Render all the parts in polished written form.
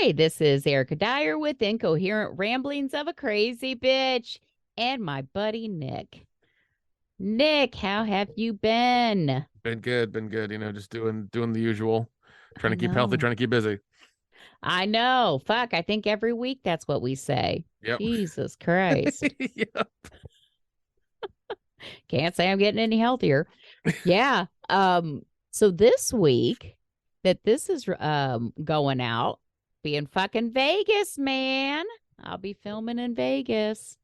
Hi, this is Erica Dyer with Incoherent Ramblings of a Crazy Bitch and my buddy Nick. Nick, how have you been? Been good, been good. Just doing the usual, trying I to keep healthy, know. trying to keep busy. I know. Fuck, I think every week that's what we say. Yep. Jesus Christ. Yeah. Can't say I'm getting any healthier. Yeah. So this week that this is going out, be in fucking Vegas, man. I'll be filming in Vegas.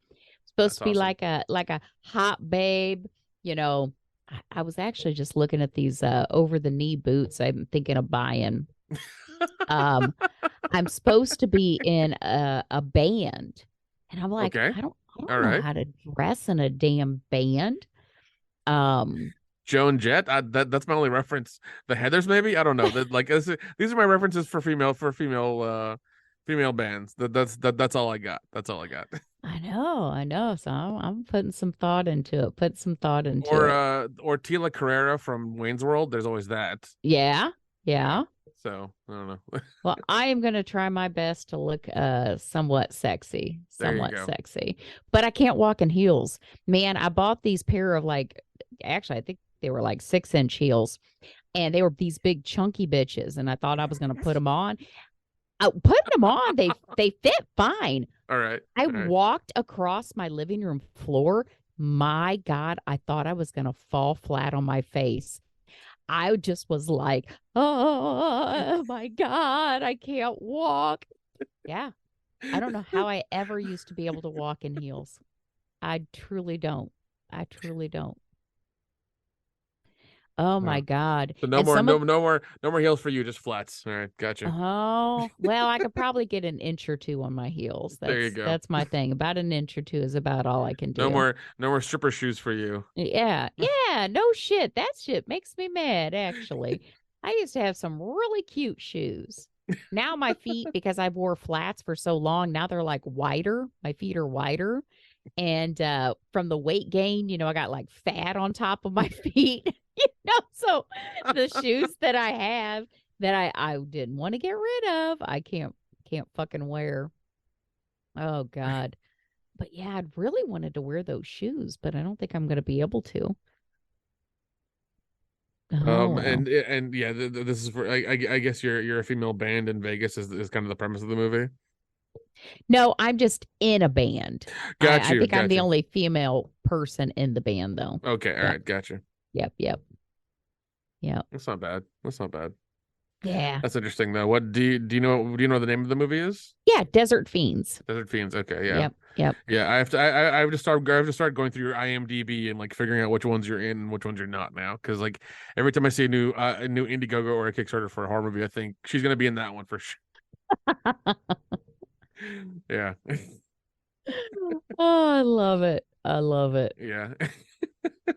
Supposed That's to be awesome. like a hot babe. I was actually just looking at these over the knee boots I'm thinking of buying. Um, I'm supposed to be in a band. And I'm like, Okay. I All don't know right. how to dress in a damn band. Um, Joan Jett. That's my only reference. The Heathers, maybe. I don't know. These are my references for female bands. That's all I got. That's all I got. I know. So I'm putting some thought into it. Put some thought into Or it. Tila Carrera from Wayne's World. There's always that. Yeah, Yeah. yeah. So I don't know. Well, I am going to try my best to look somewhat sexy, There you somewhat go. sexy. But I can't walk in heels. Man, I bought these pair of actually I think they were like 6-inch heels and they were these big chunky bitches and I thought I was going to put them on. Putting them on, they fit fine. All right. I All right. walked across my living room floor. My God, I thought I was going to fall flat on my face. I just was like, oh my God, I can't walk. Yeah. I don't know how I ever used to be able to walk in heels. I truly don't. I truly don't. Oh my No. God. So no And more, some of, no more heels for you, just flats. All right, gotcha. oh, well, I could probably get an inch or two on my heels. There you go. That's my thing. About an inch or two is about all I can No do. more, no more stripper shoes for you. Yeah. Yeah. No shit. That shit makes me mad, actually. I used to have some really cute shoes. Now my feet, because I wore flats for so long, now they're like wider. My feet are wider. And from the weight gain, I got like fat on top of my feet. So the shoes that I have that I didn't want to get rid of, I can't fucking wear. Oh God. But yeah, I'd really wanted to wear those shoes, but I don't think I'm going to be able to. Oh well. And yeah, this is for. I guess you're a female band in Vegas is kind of the premise of the movie. No, I'm just in a band. Got I you, think I'm got the you. only female person in the band, though. Okay, all Yeah. right, got you. Yep. Yep. Yep. That's not bad. That's not bad. Yeah. That's interesting though. What do you know what the name of the movie is? Yeah. Desert Fiends. Desert Fiends. Okay, yeah. Yep. Yep. Yeah, I have to start going through your IMDb and like figuring out which ones you're in and which ones you're not now. Because like every time I see a new Indiegogo or a Kickstarter for a horror movie, I think she's gonna be in that one for sure. Yeah, Oh, I love it. I love it. yeah.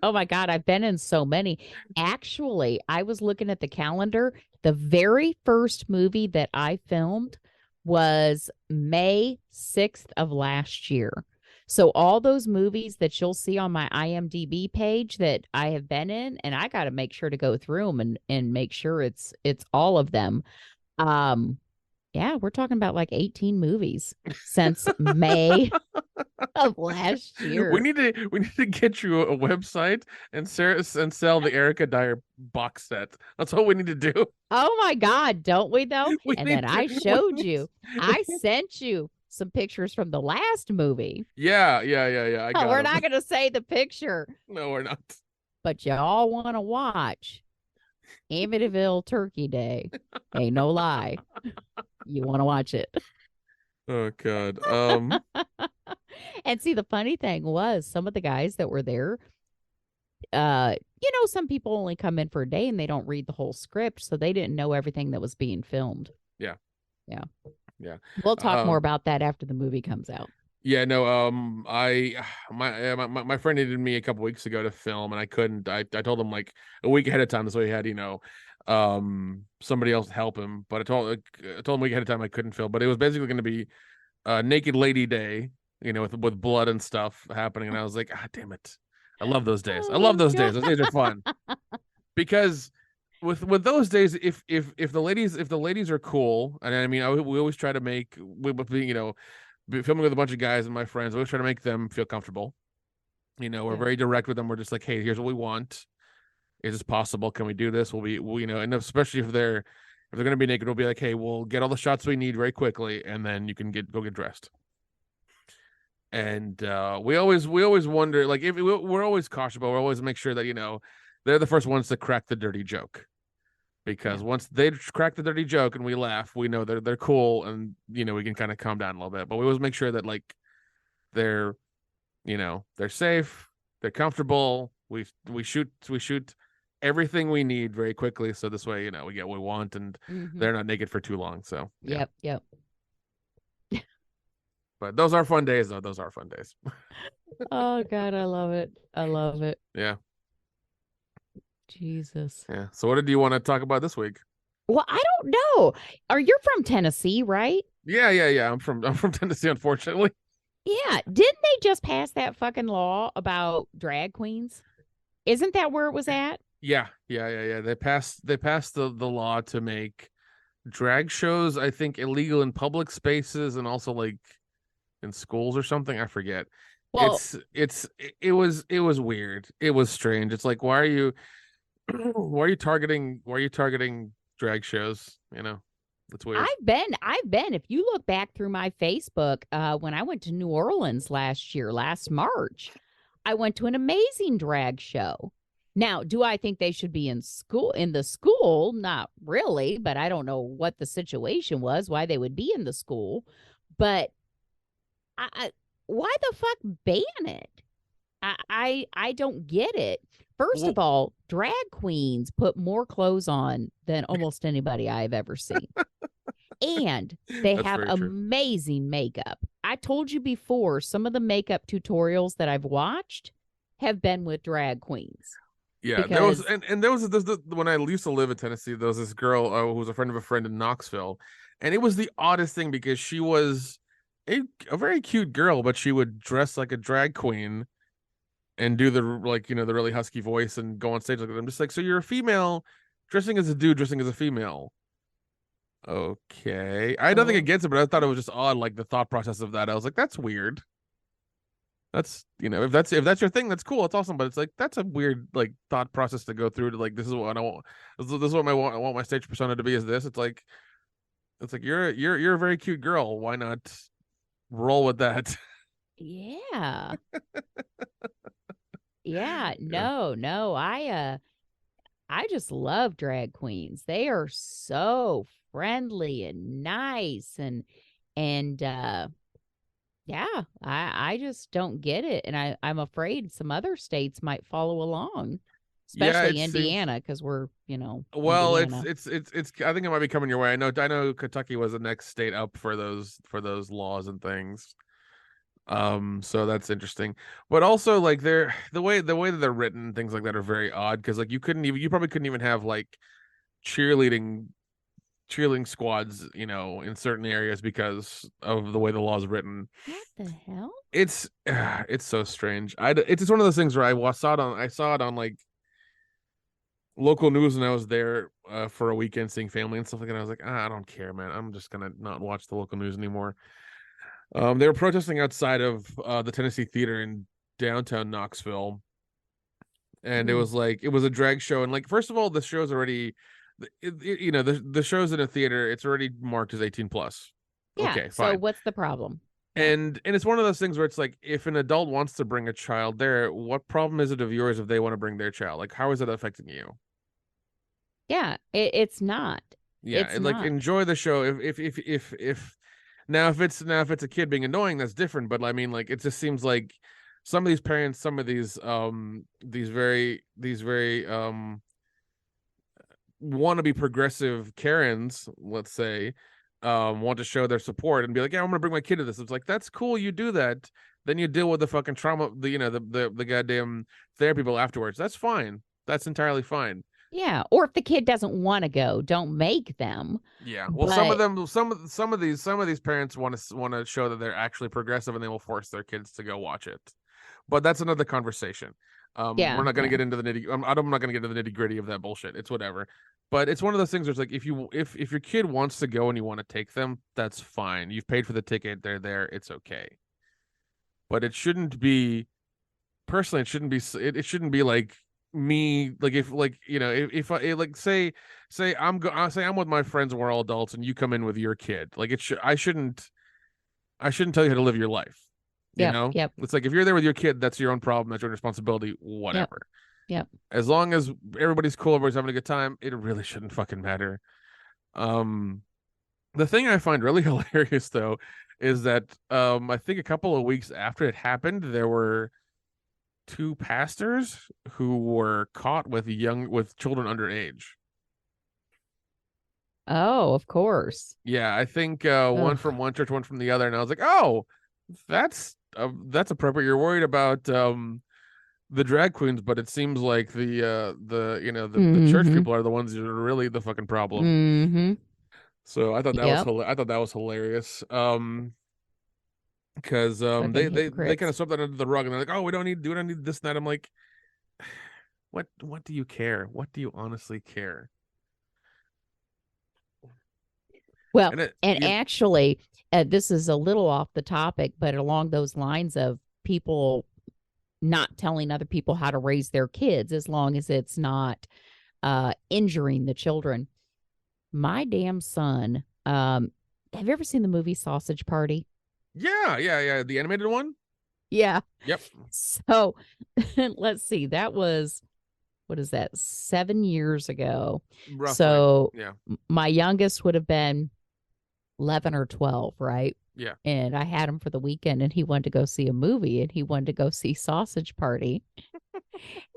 Oh my God, I've been in so many. Actually, I was looking at the calendar. The very first movie that I filmed was May 6th of last year. So all those movies that you'll see on my IMDb page that I have been in, and I got to make sure to go through them and make sure it's all of them. Um, yeah, we're talking about like 18 movies since May of last year. We need to get you a website and sell the Erica Dyer box set. That's all we need to do. Oh my God, don't we though? We And then need to. I showed you, I sent you some pictures from the last movie. Yeah. I got We're him. not going to say the picture, No, we're not. but y'all want to watch Amityville Turkey Day. Ain't no lie. You want to watch it. Oh God. And see, the funny thing was some of the guys that were there, some people only come in for a day and they don't read the whole script, so they didn't know everything that was being filmed. Yeah. Yeah. Yeah. We'll talk more Um. about that after the movie comes out. Yeah. No. My friend needed me a couple weeks ago to film, and I couldn't. I told him like a week ahead of time, so he had somebody else help him. But I told him a week ahead of time I couldn't film. But it was basically going to be Naked Lady Day, with blood and stuff happening. And I was like, ah, damn it. I love those days. I Oh love those days. God. Those days are fun because with those days, if the ladies are cool, and I mean, we always try to make with being, filming with a bunch of guys and my friends, we always try to make them feel comfortable. We're Yeah. very direct with them. We're just like, hey, here's what we want. Is this possible? Can we do this? And especially if they're gonna be naked, we'll be like, hey, we'll get all the shots we need very quickly, and then you can go get dressed. And we always wonder, like, if we're always cautious, but we always make sure that they're the first ones to crack the dirty joke, because Yeah. once they crack the dirty joke and we laugh, we know they're cool, and we can kind of calm down a little bit. But we always make sure that, like, they're they're safe, they're comfortable. We shoot everything we need very quickly, so this way we get what we want, and Hmm. they're not naked for too long. So yeah. Yep. Yep. But those are fun days, though. Those are fun days. Oh God, I love it. I love it. Yeah. Jesus. Yeah. So what did you want to talk about this week? Well, I don't know. Are you from Tennessee, right? Yeah. I'm from Tennessee, unfortunately. Yeah. Didn't they just pass that fucking law about drag queens? Isn't that where it was at? Yeah. They passed the law to make drag shows, I think, illegal in public spaces, and also like in schools or something. I forget. Well, It was weird. It was strange. It's like, why are you targeting drag shows? That's weird. I've been. If you look back through my Facebook, when I went to New Orleans last March, I went to an amazing drag show. Now, do I think they should be in the school? Not really, but I don't know what the situation was, why they would be in the school. But why the fuck ban it? I don't get it. First Well, of all, drag queens put more clothes on than almost anybody I've ever seen. And they that's have very true. amazing makeup. I told you before, some of the makeup tutorials that I've watched have been with drag queens Yeah, there was because and there was this, when I used to live in Tennessee, there was this girl who was a friend of a friend in Knoxville, and it was the oddest thing because she was a very cute girl, but she would dress like a drag queen and do the, like, the really husky voice and go on stage like that. I'm just like, so you're a female dressing as a dude dressing as a female. Okay, I had nothing oh against it, but I thought it was just odd, like the thought process of that. I was like, that's weird. That's, if that's your thing, that's cool, it's awesome, but it's like, that's a weird, like, thought process to go through, to like, this is what I want, this is what I want my stage persona to be, is this. It's like you're a very cute girl, why not roll with that? yeah. Yeah, Yeah. no. I just love drag queens. They are so friendly and nice and yeah, I just don't get it. And I'm afraid some other states might follow along, Yeah, it especially seems. Indiana, because we're, Well, Indiana. it's I think it might be coming your way. I know Kentucky was the next state up for those laws and things. So that's interesting. But also, like, they're the way that they're written, things like that are very odd, because like you probably couldn't even have like cheerleading squads, in certain areas because of the way the law is written. What the hell? It's so strange. It's just one of those things where I saw it on like local news, and I was there for a weekend seeing family and stuff like that. I was like, I don't care, man. I'm just gonna not watch the local news anymore. They were protesting outside of the Tennessee Theater in downtown Knoxville, and it Hmm. was like, it was a drag show. And like, first of all, the show's already, the show's in a theater. It's already marked as 18 plus. Yeah. Okay, So fine. what's the problem? Yeah. And it's one of those things where it's like, if an adult wants to bring a child there, what problem is it of yours if they want to bring their child? Like, how is it affecting you? Yeah. It's not. Yeah, It's and like, not. enjoy the show. If now if it's a kid being annoying, that's different. But I mean, like, it just seems like some of these parents, some of these very want to be progressive Karens, let's say, want to show their support and be like, yeah, I'm gonna bring my kid to this. It's like, that's cool, you do that. Then you deal with the fucking trauma, the goddamn therapy bill afterwards. That's fine. That's entirely fine. Yeah. Or if the kid doesn't want to go, don't make them. Yeah. Well, some of But them, some of these parents want to show that they're actually progressive, and they will force their kids to go watch it. But that's another conversation. We're Yeah. not going to Yeah. get into the I'm not going to get into the nitty gritty of that bullshit. It's whatever. But it's one of those things where it's like if your kid wants to go and you want to take them, that's fine. You've paid for the ticket. They're there. It's okay. But it shouldn't be personally. It shouldn't be. It shouldn't be like me. Like if like if I like say say I'm with my friends and we're all adults and you come in with your kid. Like I shouldn't tell you how to live your life. Yep. Yep. It's like if you're there with your kid, that's your own problem. That's your own responsibility. Yep. Whatever. Yep. As long as everybody's cool, everybody's having a good time, it really shouldn't fucking matter. The thing I find really hilarious though is that I think a couple of weeks after it happened, there were two pastors who were caught with children underage. Oh, of course. Yeah, I think one from Ugh. one church, one from the other, and I was like, oh, that's appropriate. You're worried about the drag queens, but it seems like the church Mm-hmm. people are the ones that are really the fucking problem. Mm-hmm. So Yep. I thought that was hilarious. Because Fucking they kind hypocrites. of swept that under the rug and they're like, oh, we don't need this and that. I'm like, what do you care? What do you honestly care? Well, And it and you actually, this is a little off the topic, but along those lines of people not telling other people how to raise their kids as long as it's not injuring the children. My damn son, have you ever seen the movie Sausage Party? yeah, the animated one. Yeah. Yep, So let's see. That was, what is that, 7 years ago. roughly. So Yeah, my youngest would have been 11 or 12, right? yeah. And I had him for the weekend and he wanted to go see a movie and he wanted to go see Sausage Party.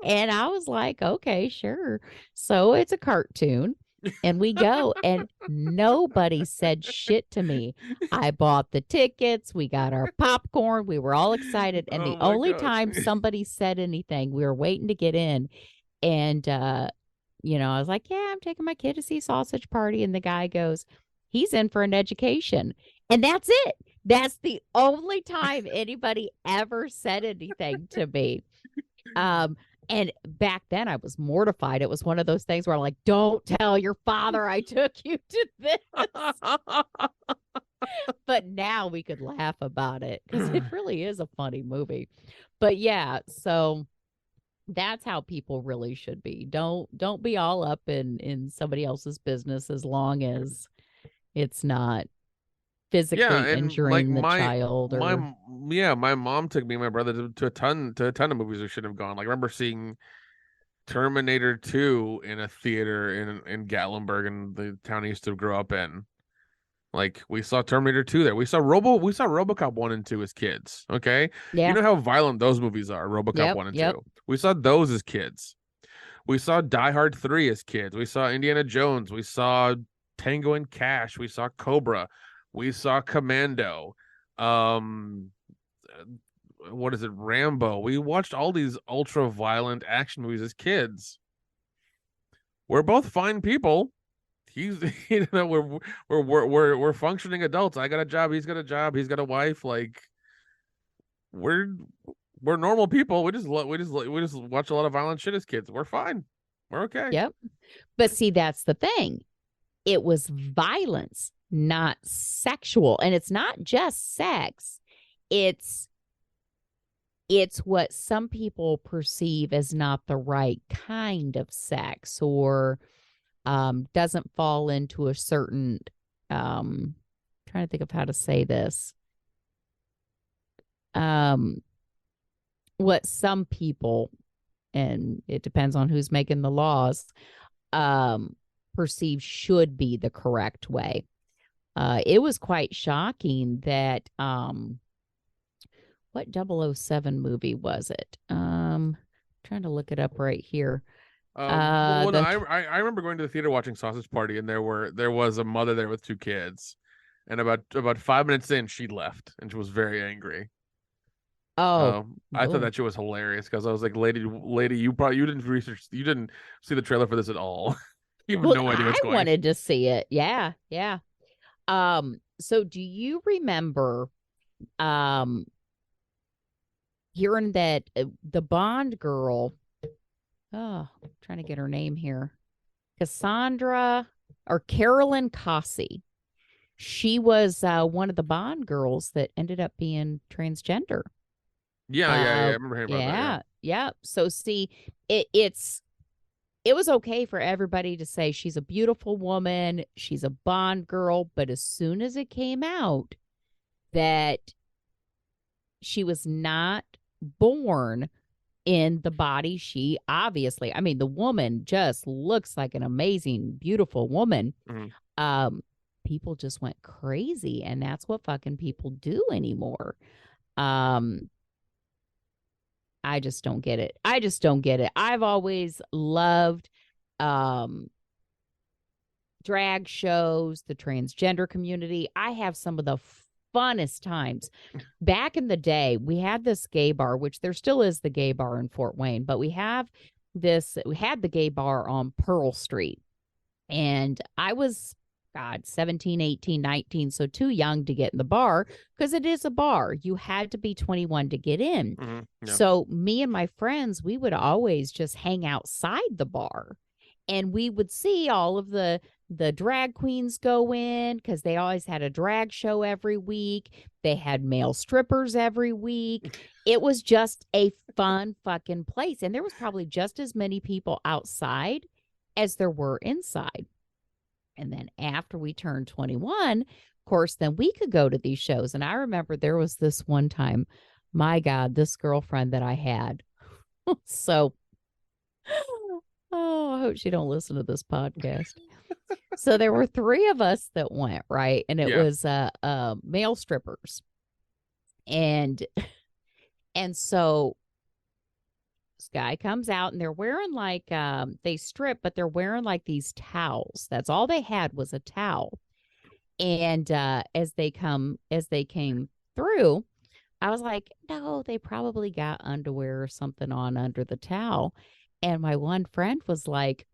And I was like, okay, sure. So it's a cartoon. And we go, and nobody said shit to me. I bought the tickets. We got our popcorn. We were all excited. And the Oh my only god. time somebody said anything, we were waiting to get in. And, I was like, yeah, I'm taking my kid to see Sausage Party. And the guy goes, he's in for an education. And that's it. That's the only time anybody ever said anything to me. And back then I was mortified. It was one of those things where I'm like, don't tell your father I took you to this. But now we could laugh about it because it really is a funny movie. But yeah, so that's how people really should be. Don't be all up in somebody else's business as long as it's not Yeah, physically and like injuring the child or my mom took me and my brother to a ton of movies we should have gone. Like I remember seeing Terminator 2 in a theater in Gatlinburg, in the town I used to grow up in. Like we saw Terminator 2 there. We saw RoboCop 1 and 2 as kids. Okay. You yeah. know how violent those movies are, RoboCop Yep. 1 and Yep. 2. We saw those as kids. We saw Die Hard 3 as kids. We saw Indiana Jones. We saw Tango and Cash. We saw Cobra. We saw Commando. Um what is it? Rambo. We watched all these ultra violent action movies as kids. We're both fine people. He's we're functioning adults. I got a job, he's got a job, he's got a wife. Like we're we're normal people. We just watch a lot of violent shit as kids. We're fine. We're okay. Yep. But see, that's the thing. It was violence, not sexual. And it's not just sex. It's what some people perceive as not the right kind of sex or doesn't fall into a certain trying to think of how to say this. What some people, and it depends on who's making the laws, perceive should be the correct way. It was quite shocking that what 007 movie was it? Trying to look it up right here. No, I remember going to the theater watching Sausage Party, and there was a mother there with two kids, and about 5 minutes in, she left, and she was very angry. Oh, I thought that shit was hilarious because I was like, lady, you didn't see the trailer for this at all. You have well, no idea I what's going. wanted to see it. Yeah, yeah. So do you remember hearing that the Bond girl, oh, I'm trying to get her name here, Cassandra or Carolyn Cossey. She was one of the Bond girls that ended up being transgender. Yeah. I remember hearing about that. Yeah. Yeah. So see, it was okay for everybody to say she's a beautiful woman, she's a Bond girl, but as soon as it came out that she was not born in the body she obviously, I mean, the woman just looks like an amazing, beautiful woman. Mhm. People just went crazy, and that's what fucking people do anymore. Um, I just don't get it. I just don't get it. I've always loved um drag shows, the transgender community. I have some of the funnest times. Back in the day, we had this gay bar, which there still is the gay bar in Fort Wayne, but we had the gay bar on Pearl Street. And I was, God, 17, 18, 19, so too young to get in the bar because it is a bar. You had to be 21 to get in. Yeah. So me and my friends, we would always just hang outside the bar, and we would see all of the drag queens go in because they always had a drag show every week. They had male strippers every week. It was just a fun fucking place. And there was probably just as many people outside as there were inside. And then after we turned 21, of course, then we could go to these shows. And I remember there was this one time, my God, this girlfriend that I had. So, oh, I hope she don't listen to this podcast. So there were three of us that went, right? And it was male strippers. And so this guy comes out and they're wearing like they strip, but they're wearing like these towels. That's all they had was a towel. And as they came through, I was like, no, they probably got underwear or something on under the towel. And my one friend was like,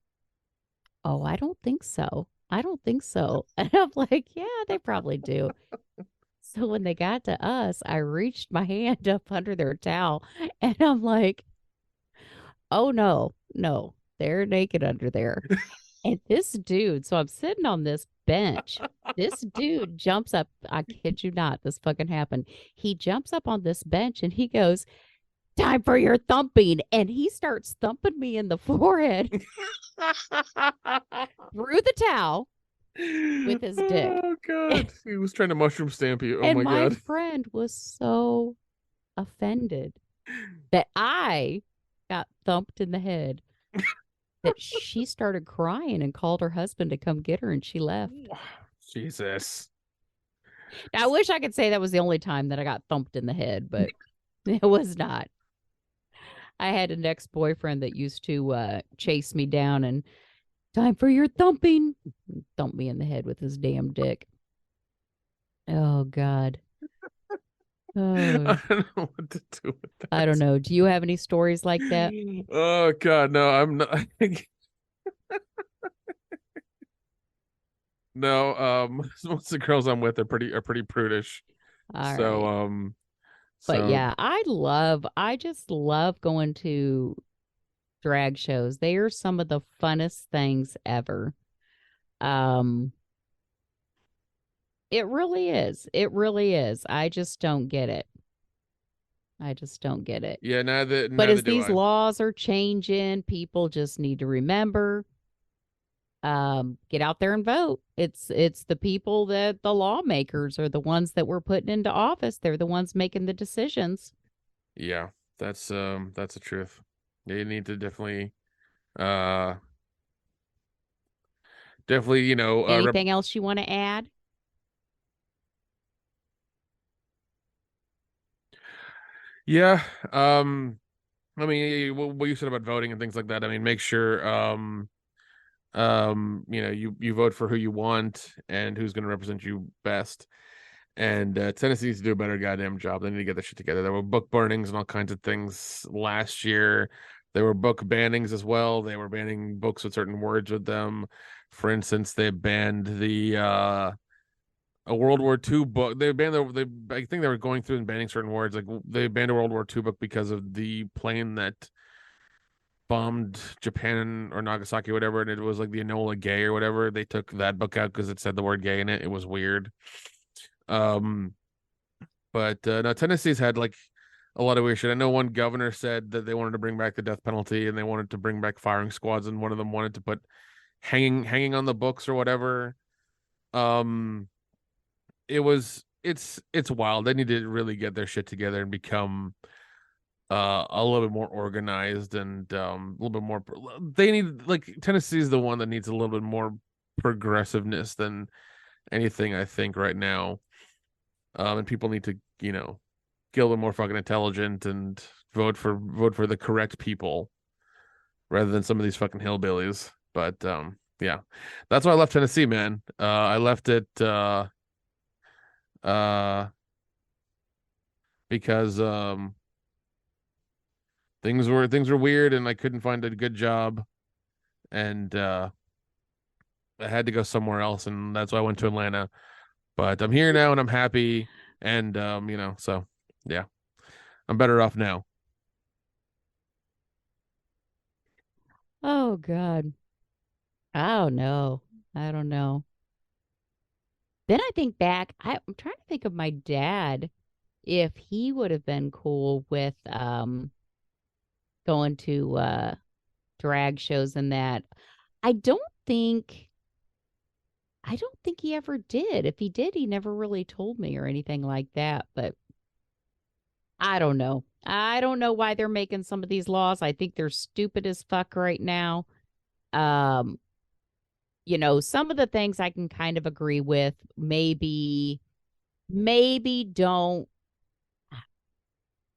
oh, I don't think so. I don't think so. And I'm like, yeah, they probably do. So when they got to us, I reached my hand up under their towel and I'm like, oh, no, they're naked under there. And this dude, so I'm sitting on this bench. This dude jumps up. I kid you not, this fucking happened. He jumps up on this bench and he goes, time for your thumping. And he starts thumping me in the forehead through the towel with his dick. Oh God. He was trying to mushroom stamp you. Oh and my God. Friend was so offended that I got thumped in the head that she started crying and called her husband to come get her, and she left. Jesus. Now, I wish I could say that was the only time that I got thumped in the head, but it was not. I had an ex-boyfriend that used to chase me down and time for your thumping, thump me in the head with his damn dick. Oh God. Oh. I don't know what to do with that. I don't know. Do you have any stories like that? Oh God, no, I'm not. No, most of the girls I'm with are pretty prudish. All so right. So But yeah, I just love going to drag shows. They are some of the funnest things ever. It really is. It really is. I just don't get it. I just don't get it. Yeah, neither as do these I. laws are changing, people just need to remember, get out there and vote. It's the people that the lawmakers are the ones that we're putting into office. They're the ones making the decisions. Yeah, that's the truth. They need to definitely, you know, Anything else you want to add? Yeah. I mean, what you said about voting and things like that. I mean, make sure, you know, you vote for who you want and who's going to represent you best. And Tennessee needs to do a better goddamn job. They need to get their shit together. There were book burnings and all kinds of things last year. There were book bannings as well. They were banning books with certain words with them. For instance, they banned the a World War II book. They banned I think they were going through and banning certain words. Like they banned a World War II book because of the plane that bombed Japan or Nagasaki, or whatever, and it was like the Enola Gay or whatever. They took that book out because it said the word gay in it. It was weird. Um, but no, Tennessee's had like a lot of weird shit. I know one governor said that they wanted to bring back the death penalty and they wanted to bring back firing squads, and one of them wanted to put hanging on the books or whatever. Um, it's wild. They need to really get their shit together and become a little bit more organized and a little bit more. They need, like, Tennessee's the one that needs a little bit more progressiveness than anything, I think, right now. And people need to, get a little more fucking intelligent and vote for the correct people rather than some of these fucking hillbillies. But yeah, that's why I left Tennessee, man. I left it uh because things were weird and I couldn't find a good job, and I had to go somewhere else, and that's why I went to Atlanta. But I'm here now and I'm happy, and so yeah, I'm better off now. Oh God. I don't know. I don't know. Then I think back, I'm trying to think of my dad, if he would have been cool with going to drag shows and that. I don't think I don't think he ever did. If he did, he never really told me or anything like that, but I don't know. I don't know why they're making some of these laws. I think they're stupid as fuck right now. Um, some of the things I can kind of agree with. Maybe don't,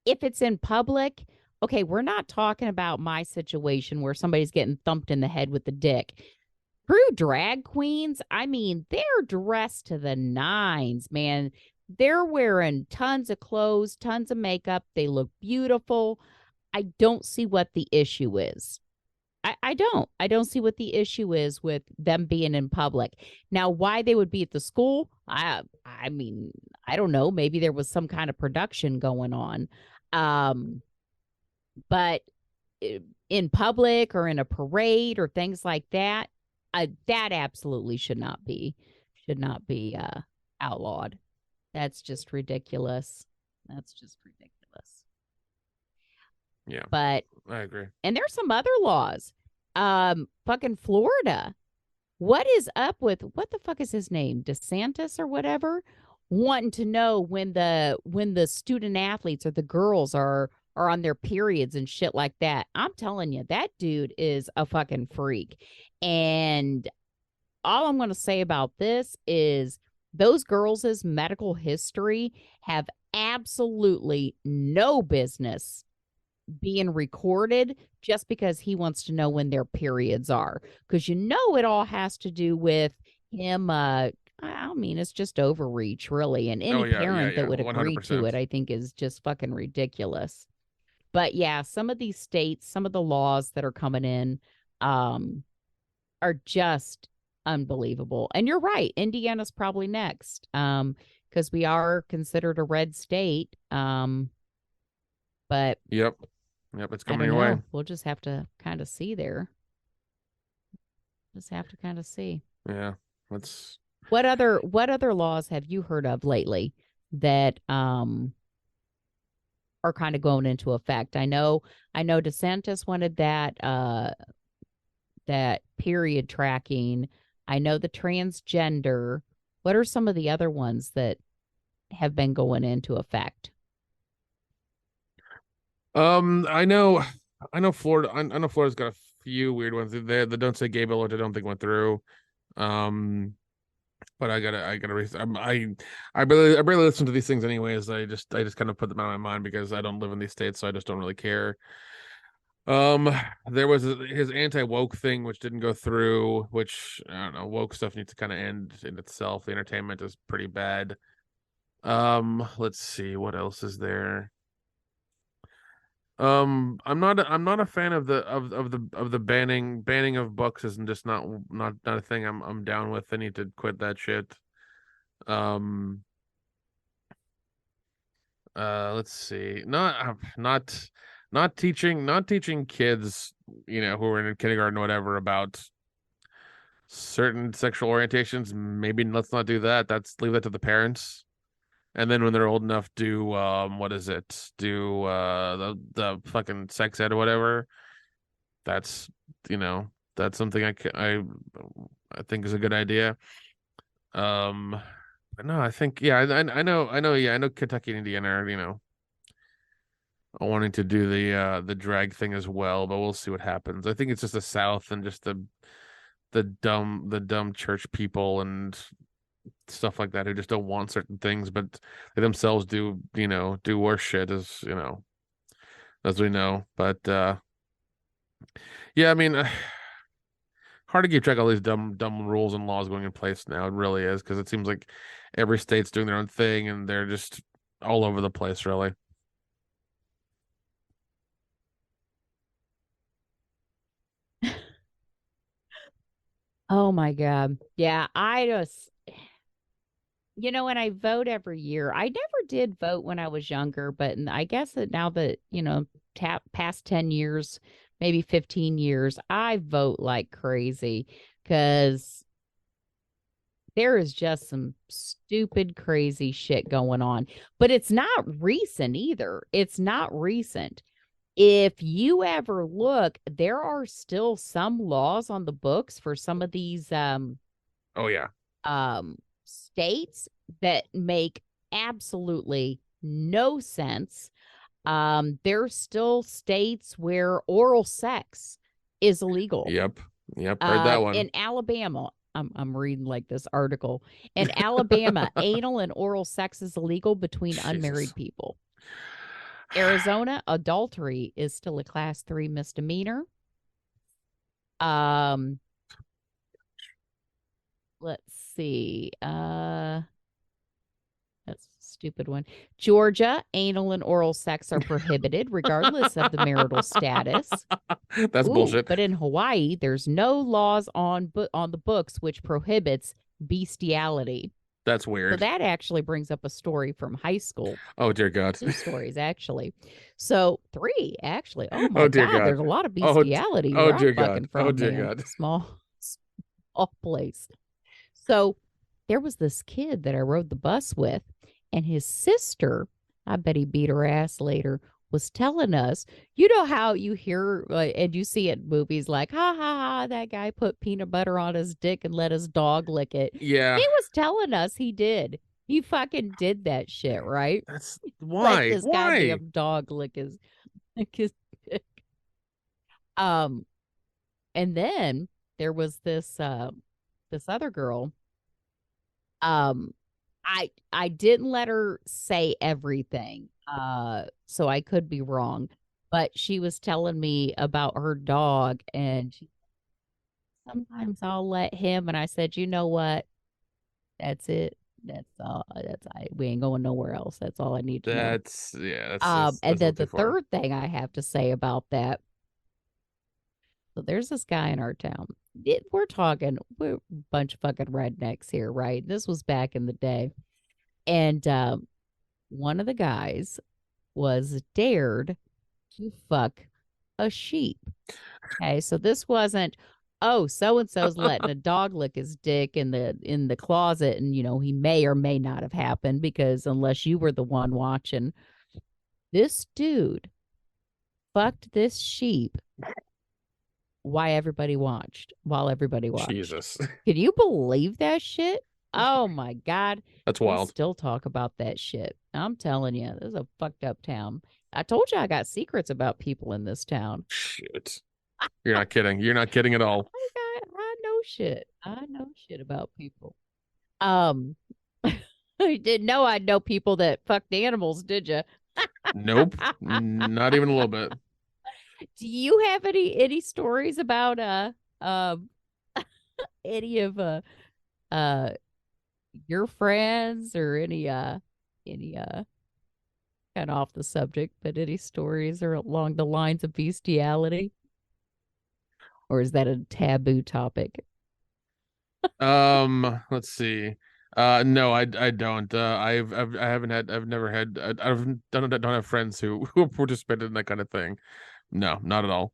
if it's in public. Okay, we're not talking about my situation where somebody's getting thumped in the head with a dick. True drag queens, I mean, they're dressed to the nines, man. They're wearing tons of clothes, tons of makeup. They look beautiful. I don't see what the issue is. I don't. I don't see what the issue is with them being in public. Now, why they would be at the school, I mean, I don't know. Maybe there was some kind of production going on. Um, but in public or in a parade or things like that, that absolutely should not be outlawed. That's just ridiculous. That's just ridiculous. Yeah, But I agree. and there's some other laws. Fucking Florida. What is up with, what the fuck is his name? DeSantis or whatever? Wanting to know when the student athletes or the girls are on their periods and shit like that. I'm telling you, that dude is a fucking freak. And all I'm going to say about this is those girls' medical history have absolutely no business being recorded just because he wants to know when their periods are. Because it all has to do with him. I mean, it's just overreach, really. And Oh any yeah, yeah, parent that yeah, would agree to 100%. it, I think, is just fucking ridiculous. But yeah, some of these states, some of the laws that are coming in um, are just unbelievable. And you're right, Indiana's probably next because we are considered a red state. But Yep, it's I coming don't your way. know. We'll just have to kind of see there. Just have to kind of see. Yeah, that's What other laws have you heard of lately that are kind of going into effect? I know DeSantis wanted that period tracking. I know the transgender. What are some of the other ones that have been going into effect? I know Florida. I know Florida's got a few weird ones. They don't say gay bill, which I don't think went through. Um, but I barely listen to these things anyways. I just kind of put them out of my mind because I don't live in these states, so I just don't really care. Um, there was his anti-woke thing, which didn't go through, which I don't know. Woke stuff needs to kind of end in itself. The entertainment is pretty bad. Let's see what else is there. I'm not a fan of the banning of books. Isn't just not a thing I'm down with. I need to quit that shit. Um, let's see. Not teaching kids, who are in kindergarten or whatever about certain sexual orientations. Maybe let's not do that. That's leave that to the parents. And then when they're old enough, do what is it? Do the fucking sex ed or whatever. That's that's something I think is a good idea. But no, I think yeah, I know Kentucky and Indiana are, wanting to do the drag thing as well, but we'll see what happens. I think it's just the South and just the dumb church people and stuff like that who just don't want certain things, but they themselves do worse shit as we know. But yeah, I mean, hard to keep track of all these dumb rules and laws going in place now. It really is, because it seems like every state's doing their own thing and they're just all over the place, really. Oh my God. Yeah, I just, and I vote every year. I never did vote when I was younger, but I guess that now that, past 10 years, maybe 15 years, I vote like crazy because there is just some stupid, crazy shit going on. But it's not recent either. It's not recent. If you ever look, there are still some laws on the books for some of these Oh yeah. states that make absolutely no sense. There's still states where oral sex is illegal. Yep, heard that one. In Alabama, I'm reading like this article. In Alabama, anal and oral sex is illegal between Jesus. unmarried people. Arizona, adultery is still a class 3 misdemeanor. Let's see. That's a stupid one. Georgia, anal and oral sex are prohibited regardless of the marital status. That's bullshit. But in Hawaii, there's no laws on the books which prohibits bestiality. That's weird. So that actually brings up a story from high school. Oh dear God. 2 stories actually. So 3 actually. Oh my Oh dear God. There's a lot of bestiality Oh where dear I'm God. fucking from, Oh dear man. God. Small place. So there was this kid that I rode the bus with, and his sister, I bet he beat her ass later, was telling us, how you hear and you see it in movies like, ha ha ha, that guy put peanut butter on his dick and let his dog lick it. Yeah. He was telling us he did. He fucking did that shit, right? That's why. Let this goddamn dog lick his dick. And then there was this other girl. I didn't let her say everything. So I could be wrong, but she was telling me about her dog, and sometimes I'll let him, and I said, "You know what? That's it. That's all. We ain't going nowhere else. That's all I need to know." That's And then the third thing I have to say about that. So there's this guy in our town. We're a bunch of fucking rednecks here, right? This was back in the day. And one of the guys was dared to fuck a sheep. Okay, so this wasn't, oh, so and so's letting a dog lick his dick in the closet, and he may or may not have happened, because unless you were the one watching, this dude fucked this sheep while everybody watched. Jesus. Can you believe that shit? Oh my God. That's We'll wild. still talk about that shit. I'm telling you, this is a fucked up town. I told you I got secrets about people in this town. Shit. You're not kidding. You're not kidding at all. I know shit. I know shit about people. You didn't know I'd know people that fucked animals, did you? Nope. Not even a little bit. Do you have any stories about any of your friends, or any kind of off the subject, but any stories or along the lines of bestiality? Or is that a taboo topic? Let's see. No, I don't. I haven't had. I've never had. Don't have friends who participated in that kind of thing. No, not at all.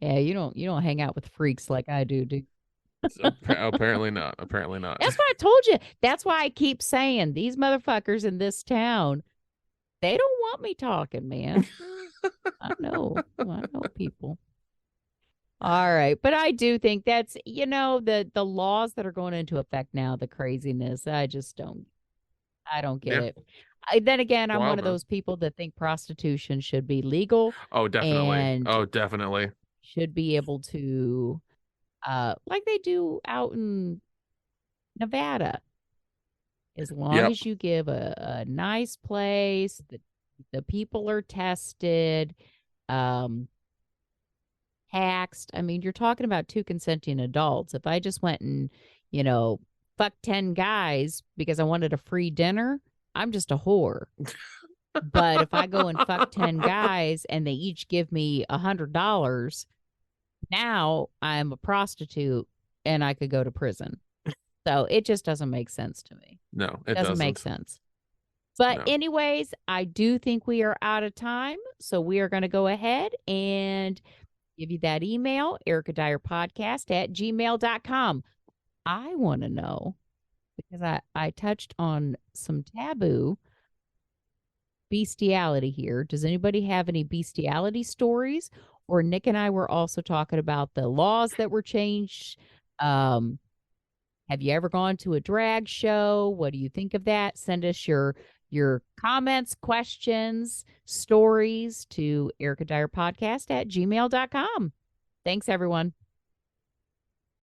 Yeah, you don't hang out with freaks like I do. Apparently not. Apparently not. That's what I told you. That's why I keep saying these motherfuckers in this town, they don't want me talking, man. I know people. All right, but I do think that's the laws that are going into effect now, the craziness. I don't get Yeah, it. Then again, I'm one wild, of man. those people that think prostitution should be legal Oh, definitely. and Oh, definitely. should be able to like they do out in Nevada. As long Yep. as you give a nice place, the people are tested, um, taxed. I mean, you're talking about two consenting adults. If I just went and, you know, fucked 10 guys because I wanted a free dinner, I'm just a whore. But if I go and fuck 10 guys and they each give me $100, now I'm a prostitute and I could go to prison. So it just doesn't make sense to me. No, it Doesn't make doesn't. sense. But No. anyways, I do think we are out of time. So we are going to go ahead and give you that email, ericadyerpodcast at gmail.com. I want to know because I touched on some taboo bestiality here. Does anybody have any bestiality stories? Or Nick and I were also talking about the laws that were changed. Have you ever gone to a drag show? What do you think of that? Send us your comments, questions, stories to ericadyerpodcast at gmail.com. Thanks, everyone.